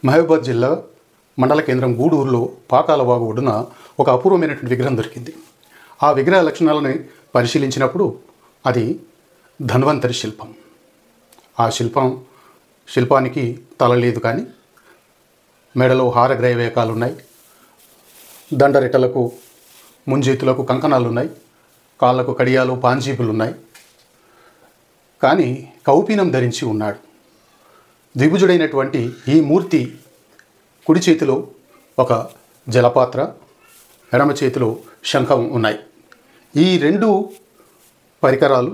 మహబూబాబాద్ జిల్లా మండల కేంద్రం గూడూరులో పాకాల వాగు ఒడ్డున ఒక అపూర్వమైనటువంటి విగ్రహం దొరికింది. ఆ విగ్రహ లక్షణాలను పరిశీలించినప్పుడు అది ధన్వంతరి శిల్పం. ఆ శిల్పానికి తల లేదు, కానీ మెడలో హారగ్రైవేకాలు ఉన్నాయి, దండరెట్టలకు ముంజేతులకు కంకణాలు ఉన్నాయి, కాళ్ళకు కడియాలు పాంజీపులు ఉన్నాయి, కానీ కౌపీనం ధరించి ఉన్నాడు. ద్విభుజుడైనటువంటి ఈ మూర్తి కుడి చేతిలో ఒక జలపాత్ర, ఎడమ చేతిలో శంఖం ఉన్నాయి. ఈ రెండు పరికరాలు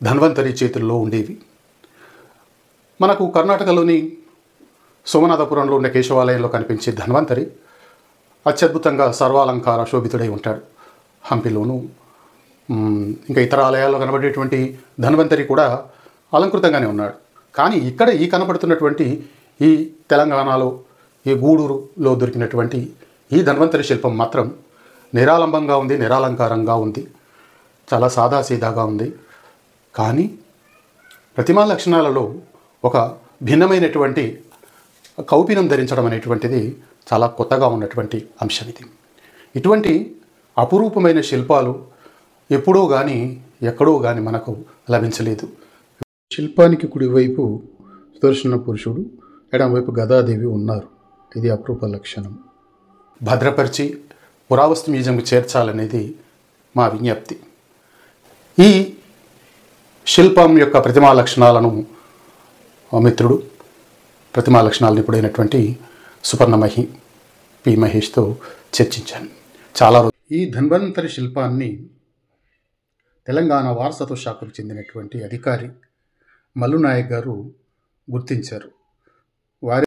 ధన్వంతరి చేతుల్లో ఉండేవి. మనకు కర్ణాటకలోని సోమనాథపురంలో ఉన్న కేశవాలయంలో కనిపించే ధన్వంతరి అత్యద్భుతంగా సర్వాలంకార శోభితుడై ఉంటాడు. హంపిలోను ఇంకా ఇతర ఆలయాల్లో కనబడేటువంటి ధన్వంతరి కూడా అలంకృతంగానే ఉన్నాడు. కానీ ఇక్కడ ఈ కనబడుతున్నటువంటి ఈ తెలంగాణలో ఈ గూడూరులో దొరికినటువంటి ఈ ధన్వంతరి శిల్పం మాత్రం నిరాలంబంగా ఉంది, నిరాలంకారంగా ఉంది, చాలా సాదాసీదాగా ఉంది. కానీ ప్రతిమా లక్షణాలలో ఒక భిన్నమైనటువంటి కౌపీనం ధరించడం అనేటువంటిది చాలా కొత్తగా ఉన్నటువంటి అంశం ఇది. ఇటువంటి అపురూపమైన శిల్పాలు ఎప్పుడో కానీ ఎక్కడో కానీ మనకు లభించలేదు. శిల్పానికి కుడివైపు సుదర్శన పురుషుడు, ఎడమవైపు గదాదేవి ఉన్నారు. ఇది అపరూప లక్షణం. భద్రపరిచి పురావస్తు మ్యూజియంకి చేర్చాలనేది మా విజ్ఞప్తి. ఈ శిల్పం యొక్క ప్రతిమా లక్షణాలను మిత్రుడు, ప్రతిమా లక్షణాల నిపుడైనటువంటి సుపర్ణమహి పి మహేష్తో చర్చించాను చాలా రోజు. ఈ ధన్వంతరి శిల్పాన్ని తెలంగాణ వారసత్వ శాఖకు చెందినటువంటి అధికారి మల్లు నాయక్ గారు గుర్తించారు. వారి